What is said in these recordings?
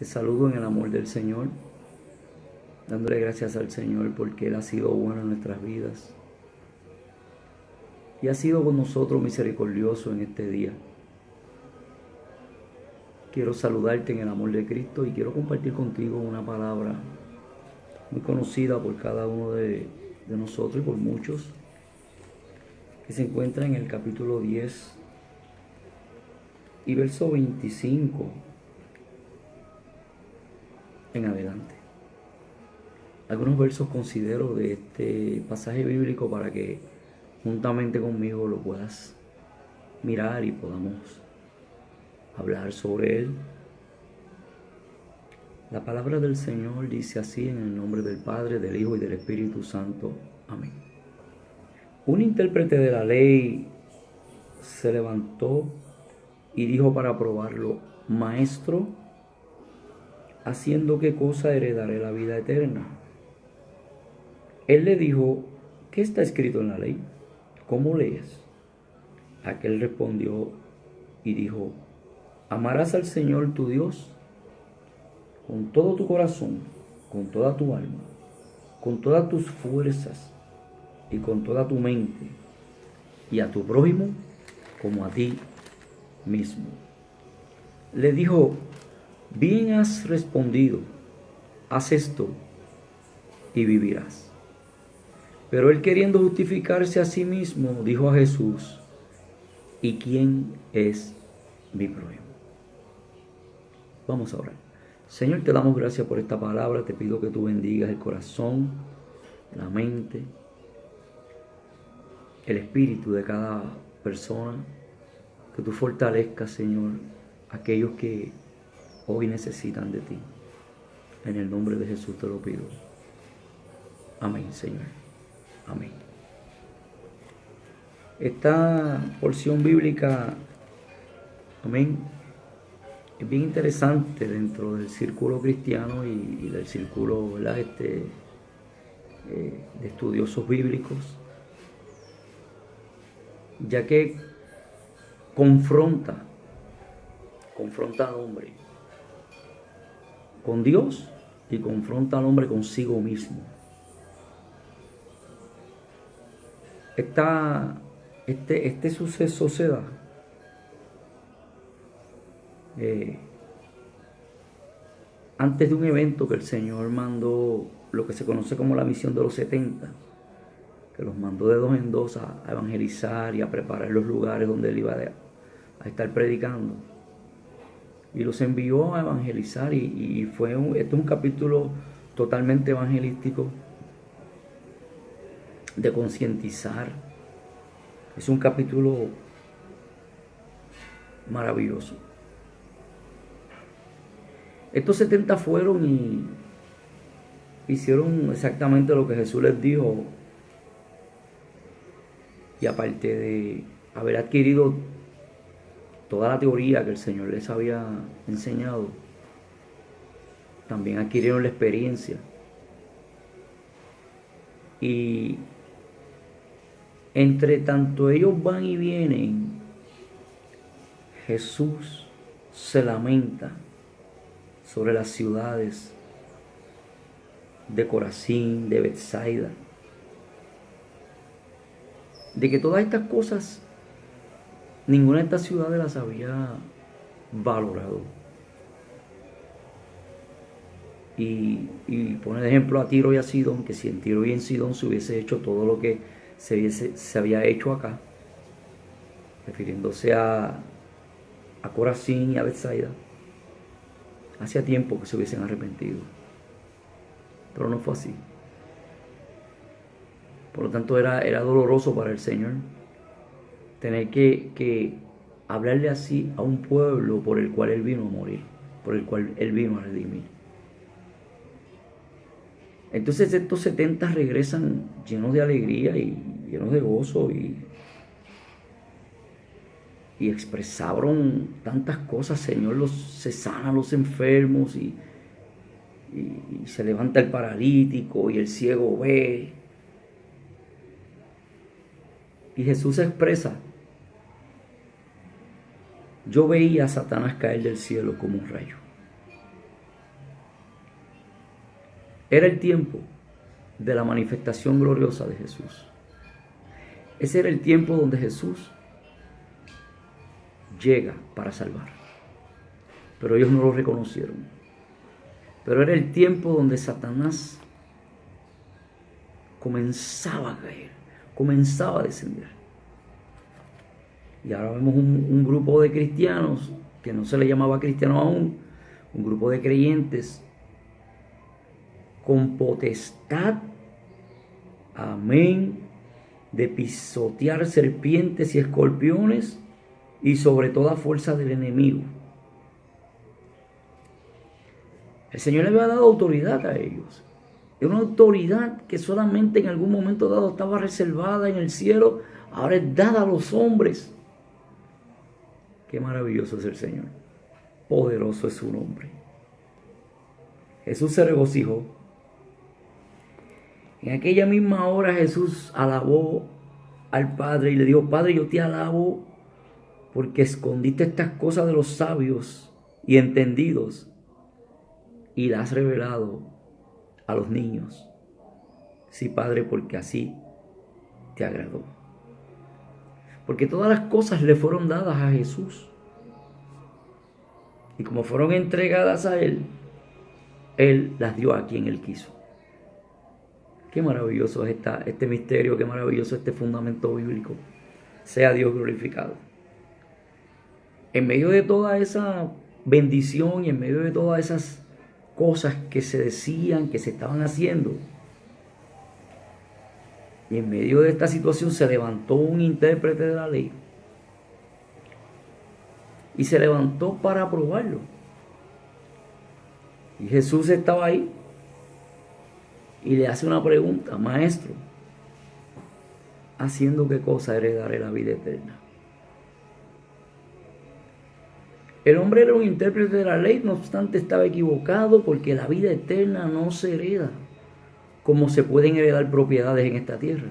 Te saludo en el amor del Señor, dándole gracias al Señor porque Él ha sido bueno en nuestras vidas y ha sido con nosotros misericordioso en este día. Quiero saludarte en el amor de Cristo y quiero compartir contigo una palabra muy conocida por cada uno de nosotros y por muchos, que se encuentra en el capítulo 10 y verso 25 en adelante. Algunos versos considero de este pasaje bíblico para que juntamente conmigo lo puedas mirar y podamos hablar sobre él. La palabra del Señor dice así, en el nombre del Padre, del Hijo y del Espíritu Santo. Amén. Un intérprete de la ley se levantó y dijo para probarlo: Maestro, ¿haciendo qué cosa heredaré la vida eterna? Él le dijo: ¿qué está escrito en la ley? ¿Cómo lees? Aquel respondió y dijo: amarás al Señor tu Dios con todo tu corazón, con toda tu alma, con todas tus fuerzas y con toda tu mente, y a tu prójimo como a ti mismo. Le dijo: bien has respondido, haz esto y vivirás. Pero él, queriendo justificarse a sí mismo, dijo a Jesús: ¿y quién es mi prójimo? Vamos a orar. Señor, te damos gracias por esta palabra. Te pido que tú bendigas el corazón, la mente, el espíritu de cada persona. Que tú fortalezcas, Señor, a aquellos que hoy necesitan de ti. En el nombre de Jesús te lo pido. Amén, Señor. Amén. Esta porción bíblica, amén, es bien interesante dentro del círculo cristiano y del círculo, ¿verdad?, de estudiosos bíblicos, ya que confronta al hombre con Dios y confronta al hombre consigo mismo. Este suceso se da antes de un evento que el Señor mandó, lo que se conoce como la misión de los 70, que los mandó de dos en dos a evangelizar y a preparar los lugares donde él iba a estar predicando, y los envió a evangelizar. Y este es un capítulo totalmente evangelístico, de concientizar. Es un capítulo maravilloso. Estos 70 fueron y hicieron exactamente lo que Jesús les dijo, y aparte de haber adquirido toda la teoría que el Señor les había enseñado, también adquirieron la experiencia. Y entre tanto ellos van y vienen, Jesús se lamenta sobre las ciudades de Corazín, de Betsaida, de que todas estas cosas, ninguna de estas ciudades las había valorado. Y pone de ejemplo a Tiro y a Sidón, que si en Tiro y en Sidón se hubiese hecho todo lo que se había hecho acá, refiriéndose a Corazín y a Betsaida, hacía tiempo que se hubiesen arrepentido. Pero no fue así. Por lo tanto, era doloroso para el Señor tener que hablarle así a un pueblo por el cual Él vino a morir, por el cual Él vino a redimir. Entonces estos 70 regresan llenos de alegría y llenos de gozo, y expresaron tantas cosas. Señor, se sana a los enfermos, y se levanta el paralítico, y el ciego ve. Y Jesús expresa: yo veía a Satanás caer del cielo como un rayo. Era el tiempo de la manifestación gloriosa de Jesús. Ese era el tiempo donde Jesús llega para salvar. Pero ellos no lo reconocieron. Pero era el tiempo donde Satanás comenzaba a caer, comenzaba a descender. Y ahora vemos un grupo de cristianos, que no se le llamaba cristianos aún, un grupo de creyentes con potestad, amén, de pisotear serpientes y escorpiones y sobre toda fuerza del enemigo. El Señor le había dado autoridad a ellos. Era una autoridad que solamente en algún momento dado estaba reservada en el cielo, ahora es dada a los hombres. Qué maravilloso es el Señor. Poderoso es su nombre. Jesús se regocijó. En aquella misma hora Jesús alabó al Padre y le dijo: Padre, yo te alabo porque escondiste estas cosas de los sabios y entendidos y las has revelado a los niños. Sí, Padre, porque así te agradó. Porque todas las cosas le fueron dadas a Jesús. Y como fueron entregadas a Él, Él las dio a quien Él quiso. Qué maravilloso es este misterio, qué maravilloso este fundamento bíblico. Sea Dios glorificado. En medio de toda esa bendición y en medio de todas esas cosas que se decían, que se estaban haciendo, y en medio de esta situación se levantó un intérprete de la ley y se levantó para aprobarlo. Y Jesús estaba ahí y le hace una pregunta: Maestro, ¿haciendo qué cosa heredaré la vida eterna? El hombre era un intérprete de la ley, no obstante estaba equivocado, porque la vida eterna no se hereda como se pueden heredar propiedades en esta tierra.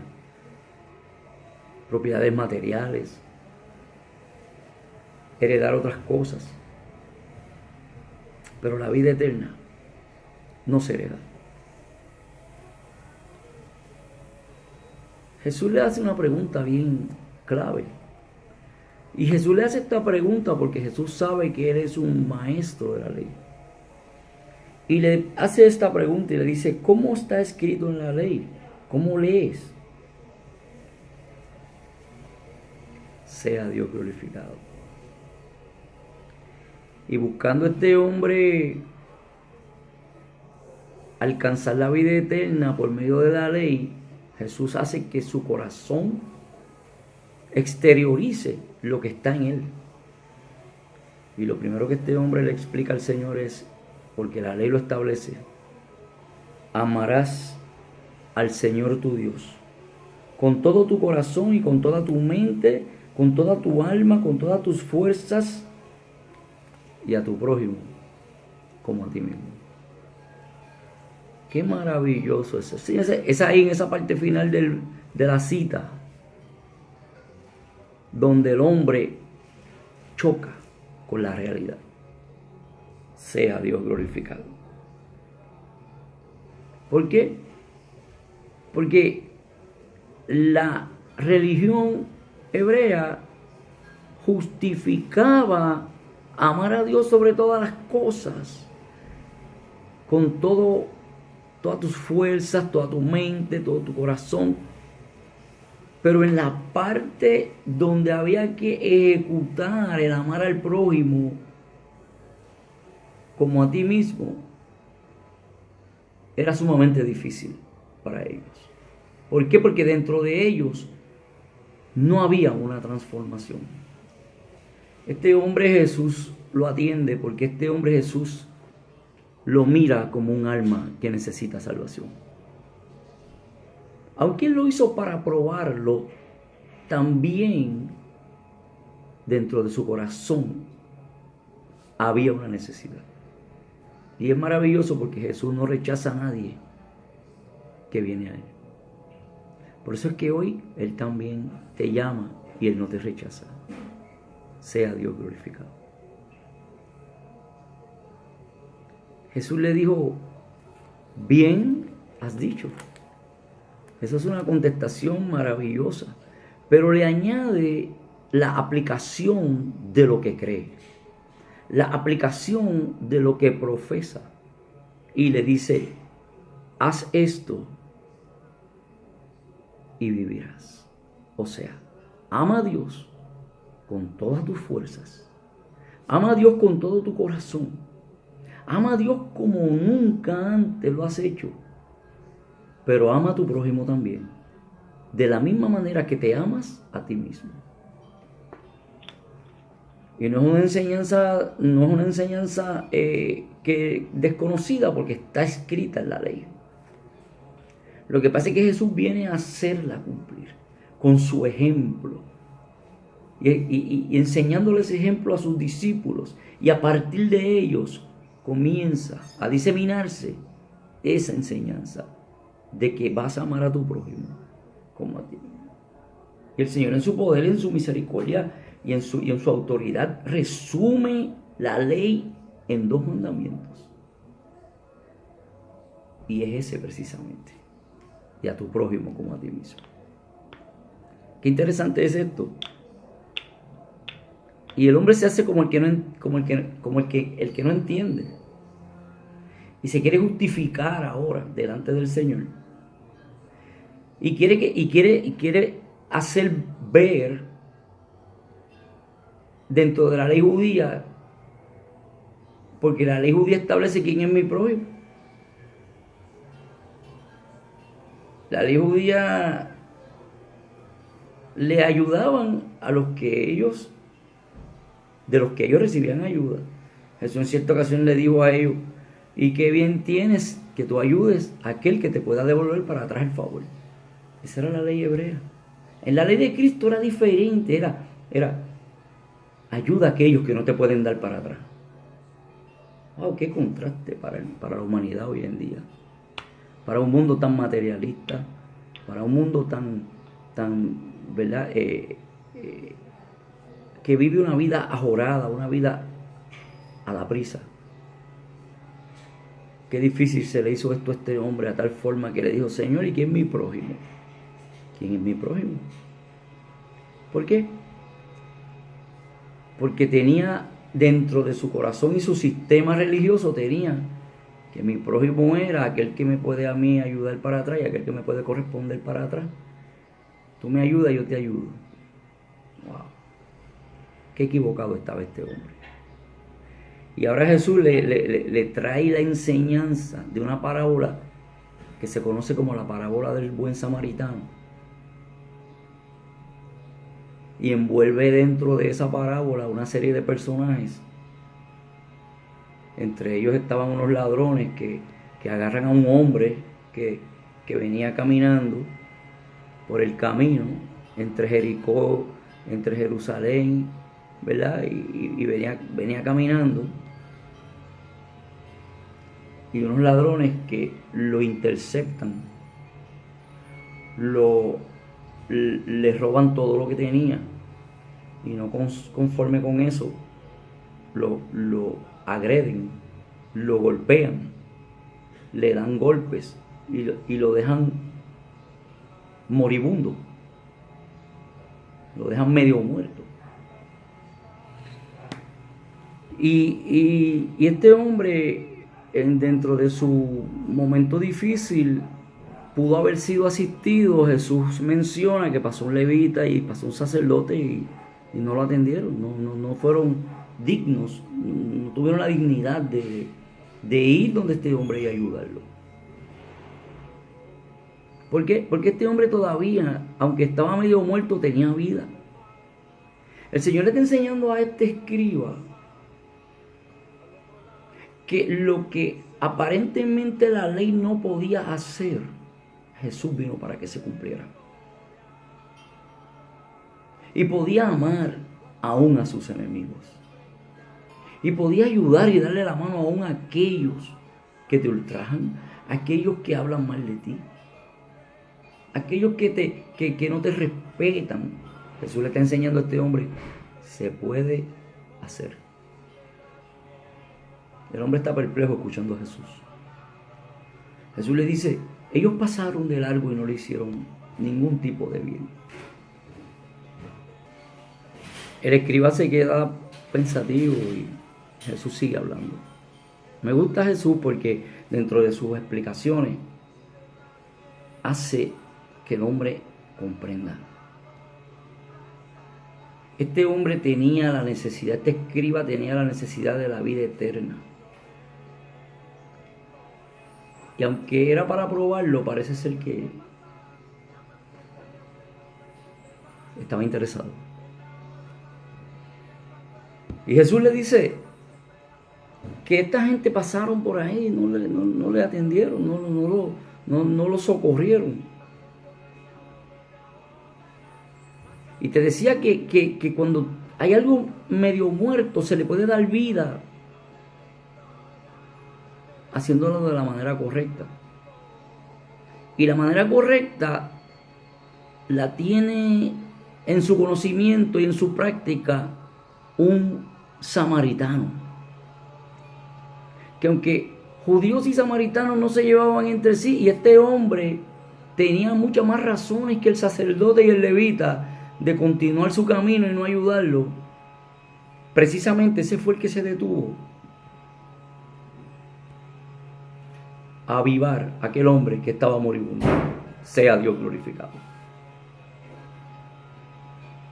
Propiedades materiales, heredar otras cosas. Pero la vida eterna no se hereda. Jesús le hace una pregunta bien clave. Y Jesús le hace esta pregunta porque Jesús sabe que Él es un maestro de la ley. Y le hace esta pregunta y le dice: ¿cómo está escrito en la ley? ¿Cómo lees? Sea Dios glorificado. Y buscando a este hombre alcanzar la vida eterna por medio de la ley, Jesús hace que su corazón exteriorice lo que está en él. Y lo primero que este hombre le explica al Señor es: porque la ley lo establece, amarás al Señor tu Dios con todo tu corazón y con toda tu mente, con toda tu alma, con todas tus fuerzas, y a tu prójimo como a ti mismo. Qué maravilloso es eso. Sí, es ahí en esa parte final de la cita donde el hombre choca con la realidad. Sea Dios glorificado. ¿Por qué? Porque la religión hebrea justificaba amar a Dios sobre todas las cosas, con todas tus fuerzas, toda tu mente, todo tu corazón. Pero en la parte donde había que ejecutar el amar al prójimo como a ti mismo, era sumamente difícil para ellos. ¿Por qué? Porque dentro de ellos no había una transformación. Este hombre Jesús lo atiende porque este hombre Jesús lo mira como un alma que necesita salvación. Aunque Él lo hizo para probarlo, también dentro de su corazón había una necesidad. Y es maravilloso porque Jesús no rechaza a nadie que viene a Él. Por eso es que hoy Él también te llama y Él no te rechaza. Sea Dios glorificado. Jesús le dijo: bien has dicho. Esa es una contestación maravillosa, pero le añade la aplicación de lo que cree, la aplicación de lo que profesa, y le dice: haz esto y vivirás. O sea, ama a Dios con todas tus fuerzas, ama a Dios con todo tu corazón, ama a Dios como nunca antes lo has hecho, pero ama a tu prójimo también, de la misma manera que te amas a ti mismo. Y no es una enseñanza que desconocida, porque está escrita en la ley. Lo que pasa es que Jesús viene a hacerla cumplir con su ejemplo y enseñándole ese ejemplo a sus discípulos, y a partir de ellos comienza a diseminarse esa enseñanza de que vas a amar a tu prójimo como a ti mismo. Y el Señor, en su poder, en su misericordia y en su autoridad, resume la ley en 2 mandamientos. Y es ese precisamente: y a tu prójimo como a ti mismo. Qué interesante es esto. Y el hombre se hace como el que no entiende. Y se quiere justificar ahora delante del Señor. Y quiere hacer ver dentro de la ley judía, porque la ley judía establece quién es mi prójimo. La ley judía le ayudaban a los que ellos, de los que ellos recibían ayuda. Jesús en cierta ocasión le dijo a ellos: y qué bien tienes que tú ayudes a aquel que te pueda devolver para atrás el favor. Esa era la ley hebrea. En la ley de Cristo era diferente, era ayuda a aquellos que no te pueden dar para atrás. Wow, qué contraste para la humanidad hoy en día. Para un mundo tan materialista, para un mundo tan ¿verdad? Que vive una vida ajorada, una vida a la prisa. Qué difícil se le hizo esto a este hombre, a tal forma que le dijo: Señor, ¿y quién es mi prójimo? ¿Quién es mi prójimo? ¿Por qué? Porque tenía dentro de su corazón y su sistema religioso, tenía que mi prójimo era aquel que me puede a mí ayudar para atrás y aquel que me puede corresponder para atrás. Tú me ayudas, yo te ayudo. Wow. Qué equivocado estaba este hombre. Y ahora Jesús le trae la enseñanza de una parábola que se conoce como la parábola del buen samaritano. Y envuelve dentro de esa parábola una serie de personajes. Entre ellos estaban unos ladrones que agarran a un hombre que venía caminando por el camino entre Jericó, entre Jerusalén, ¿verdad? Y venía caminando. Y unos ladrones que lo interceptan, le roban todo lo que tenía, y no conforme con eso, lo agreden, lo golpean, le dan golpes y lo dejan moribundo, lo dejan medio muerto. Y este hombre, dentro de su momento difícil, pudo haber sido asistido. Jesús menciona que pasó un levita y pasó un sacerdote y no lo atendieron, no fueron dignos, no tuvieron la dignidad de ir donde este hombre y ayudarlo. ¿Por qué? Porque este hombre todavía, aunque estaba medio muerto, tenía vida. El Señor le está enseñando a este escriba que lo que aparentemente la ley no podía hacer, Jesús vino para que se cumpliera. Y podía amar aún a sus enemigos. Y podía ayudar y darle la mano aún a aquellos que te ultrajan, a aquellos que hablan mal de ti, a aquellos que no te respetan. Jesús le está enseñando a este hombre: se puede hacer. El hombre está perplejo escuchando a Jesús. Jesús le dice, ellos pasaron de largo y no le hicieron ningún tipo de bien. El escriba se queda pensativo y Jesús sigue hablando. Me gusta Jesús porque dentro de sus explicaciones hace que el hombre comprenda. Este hombre tenía la necesidad, este escriba tenía la necesidad de la vida eterna. Y aunque era para probarlo, parece ser que estaba interesado. Y Jesús le dice que esta gente pasaron por ahí y no le atendieron, no lo socorrieron. Y te decía que cuando hay algo medio muerto se le puede dar vida haciéndolo de la manera correcta. Y la manera correcta la tiene en su conocimiento y en su práctica un samaritano. Que aunque judíos y samaritanos no se llevaban entre sí, y este hombre tenía muchas más razones que el sacerdote y el levita de continuar su camino y no ayudarlo, precisamente ese fue el que se detuvo a avivar a aquel hombre que estaba moribundo. Sea Dios glorificado.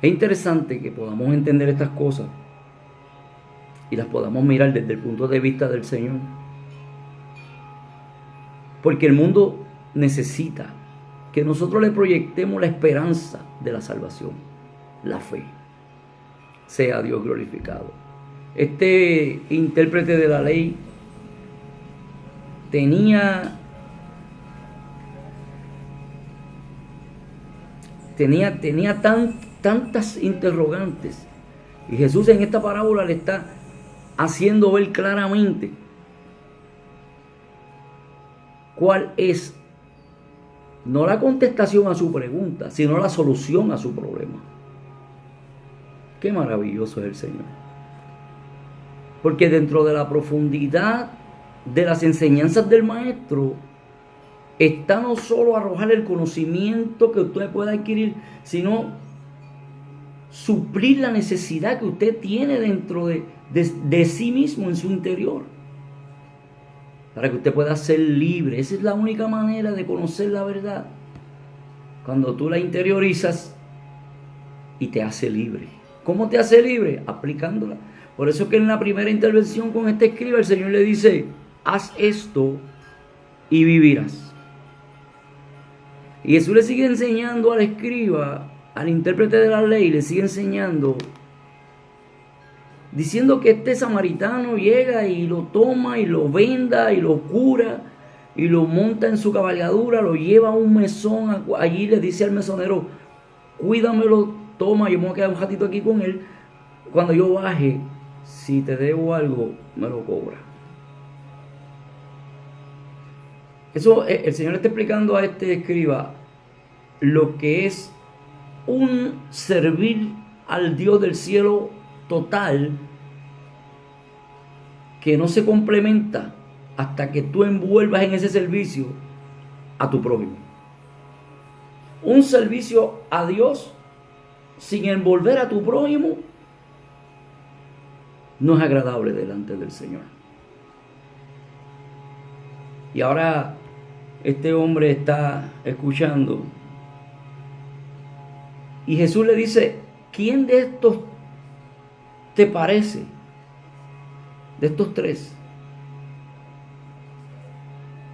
Es interesante que podamos entender estas cosas y las podamos mirar desde el punto de vista del Señor, porque el mundo necesita que nosotros le proyectemos la esperanza de la salvación, la fe. Sea Dios glorificado. Este intérprete de la ley tenía tantas interrogantes, y Jesús en esta parábola le está haciendo ver claramente cuál es no la contestación a su pregunta, sino la solución a su problema. Qué maravilloso es el Señor. Porque dentro de la profundidad de las enseñanzas del Maestro está no solo arrojar el conocimiento que usted pueda adquirir, sino suplir la necesidad que usted tiene dentro de sí mismo, en su interior, para que usted pueda ser libre. Esa es la única manera de conocer la verdad, cuando tú la interiorizas y te hace libre. ¿Cómo te hace libre? Aplicándola. Por eso que en la primera intervención con este escriba el Señor le dice, haz esto y vivirás. Y Jesús le sigue enseñando al escriba, al intérprete de la ley, le sigue enseñando, diciendo que este samaritano llega y lo toma y lo venda y lo cura y lo monta en su cabalgadura, lo lleva a un mesón, allí le dice al mesonero, cuídamelo, toma, yo me voy a quedar un ratito aquí con él, cuando yo baje, si te debo algo, me lo cobra. Eso, el Señor está explicando a este escriba lo que es un servir al Dios del cielo total, que no se complementa hasta que tú envuelvas en ese servicio a tu prójimo. Un servicio a Dios sin envolver a tu prójimo no es agradable delante del Señor. Y ahora este hombre está escuchando y Jesús le dice, ¿quién de estos te parece? De estos tres,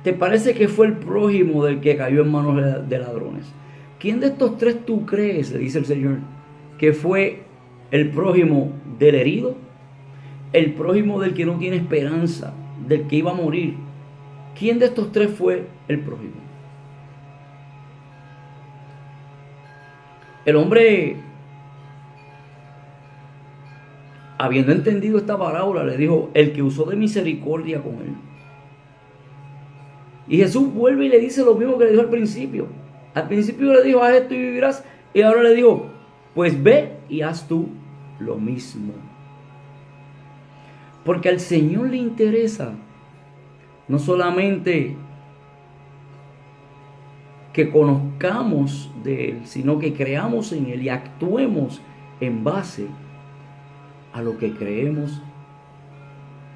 ¿te parece que fue el prójimo del que cayó en manos de ladrones? ¿Quién de estos tres tú crees, le dice el Señor, que fue el prójimo del herido? El prójimo del que no tiene esperanza, del que iba a morir. ¿Quién de estos tres fue el prójimo? El hombre, habiendo entendido esta parábola, le dijo, el que usó de misericordia con él. Y Jesús vuelve y le dice lo mismo que le dijo al principio. Al principio le dijo, haz esto y vivirás. Y ahora le dijo, pues ve y haz tú lo mismo. Porque al Señor le interesa no solamente que conozcamos de Él, sino que creamos en Él y actuemos en base a lo que creemos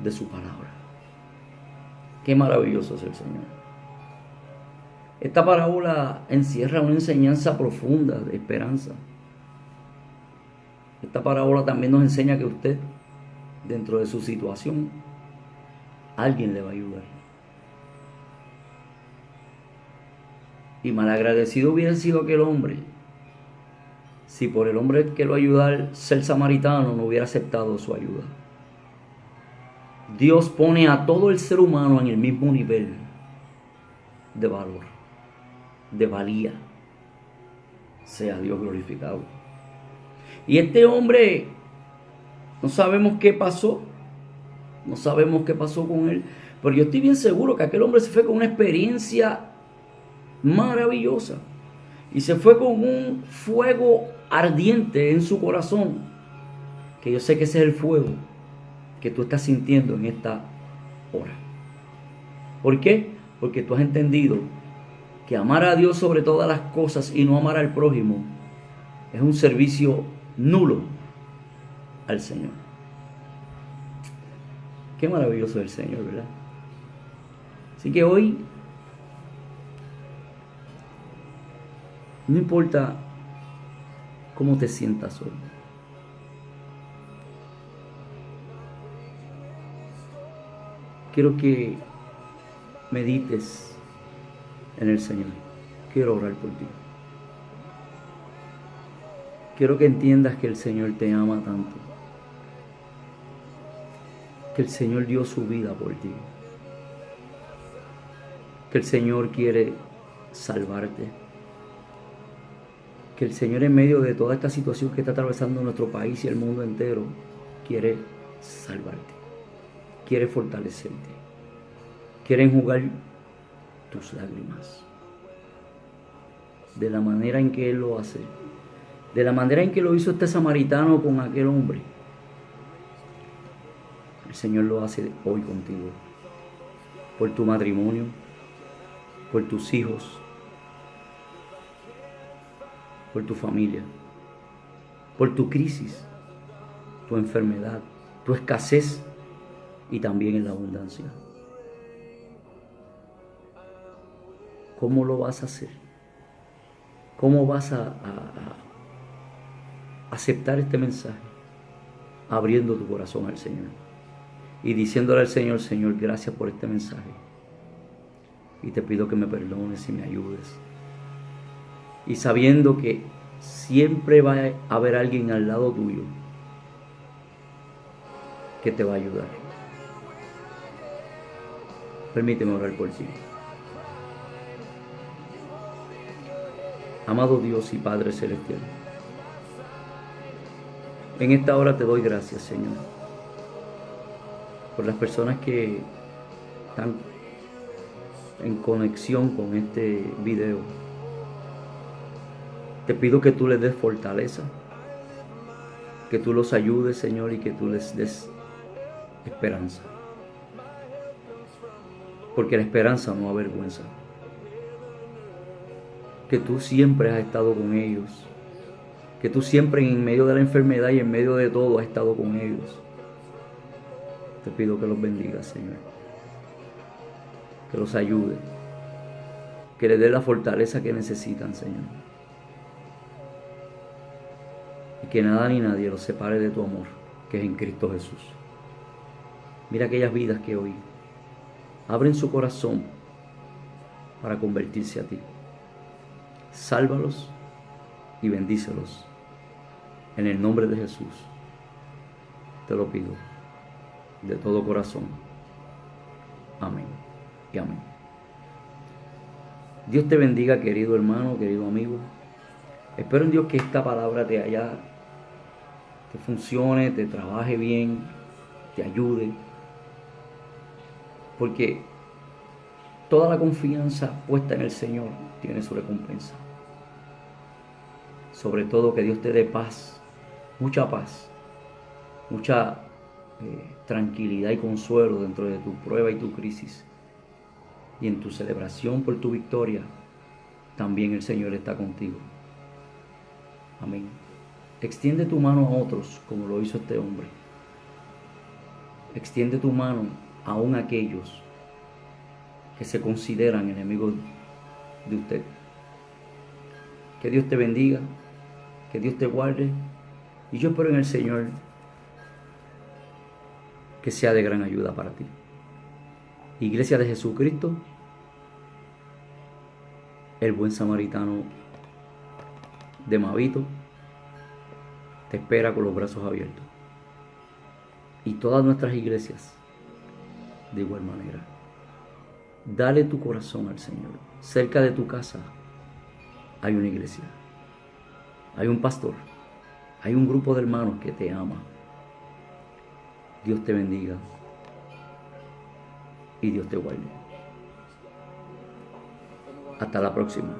de su palabra. Qué maravilloso es el Señor. Esta parábola encierra una enseñanza profunda de esperanza. Esta parábola también nos enseña que usted, dentro de su situación, alguien le va a ayudar. Y malagradecido hubiera sido aquel hombre si por el hombre que lo ayudar, ser samaritano, no hubiera aceptado su ayuda. Dios pone a todo el ser humano en el mismo nivel de valor, de valía. Sea Dios glorificado. Y este hombre, no sabemos qué pasó, no sabemos qué pasó con él, pero yo estoy bien seguro que aquel hombre se fue con una experiencia maravillosa y se fue con un fuego ardiente en su corazón, que yo sé que ese es el fuego que tú estás sintiendo en esta hora. ¿Por qué? Porque tú has entendido que amar a Dios sobre todas las cosas y no amar al prójimo es un servicio nulo al Señor. Qué maravilloso es el Señor, ¿verdad? Así que hoy, no importa cómo te sientas hoy, quiero que medites en el Señor. Quiero orar por ti. Quiero que entiendas que el Señor te ama tanto, que el Señor dio su vida por ti, que el Señor quiere salvarte, que el Señor en medio de toda esta situación que está atravesando nuestro país y el mundo entero quiere salvarte, quiere fortalecerte, quiere enjugar tus lágrimas de la manera en que Él lo hace, de la manera en que lo hizo este samaritano con aquel hombre. El Señor lo hace hoy contigo, por tu matrimonio, por tus hijos, por tu familia, por tu crisis, tu enfermedad, tu escasez y también en la abundancia. ¿Cómo lo vas a hacer? ¿Cómo vas a aceptar este mensaje? Abriendo tu corazón al Señor y diciéndole al Señor: Señor, gracias por este mensaje y te pido que me perdones y me ayudes. Y sabiendo que siempre va a haber alguien al lado tuyo que te va a ayudar. Permíteme orar por ti. Amado Dios y Padre Celestial, en esta hora te doy gracias, Señor, por las personas que están en conexión con este video. Te pido que tú les des fortaleza, que tú los ayudes, Señor, y que tú les des esperanza. Porque la esperanza no avergüenza. Que tú siempre has estado con ellos. Que tú siempre en medio de la enfermedad y en medio de todo has estado con ellos. Te pido que los bendigas, Señor. Que los ayude. Que les dé la fortaleza que necesitan, Señor. Y que nada ni nadie los separe de tu amor, que es en Cristo Jesús. Mira aquellas vidas que hoy abren su corazón para convertirse a ti. Sálvalos y bendícelos. En el nombre de Jesús te lo pido de todo corazón. Amén y amén. Dios te bendiga, querido hermano, querido amigo. Espero en Dios que esta palabra te funcione, te trabaje bien, te ayude. Porque toda la confianza puesta en el Señor tiene su recompensa. Sobre todo que Dios te dé paz, mucha tranquilidad y consuelo dentro de tu prueba y tu crisis. Y en tu celebración por tu victoria, también el Señor está contigo. Amén. Extiende tu mano a otros como lo hizo este hombre. Extiende tu mano aún a aquellos que se consideran enemigos de usted. Que Dios te bendiga, que Dios te guarde, y yo espero en el Señor que sea de gran ayuda para ti. Iglesia de Jesucristo, el buen samaritano de Mavito, te espera con los brazos abiertos. Y todas nuestras iglesias, de igual manera. Dale tu corazón al Señor. Cerca de tu casa hay una iglesia, hay un pastor, hay un grupo de hermanos que te ama. Dios te bendiga y Dios te guarde. Hasta la próxima.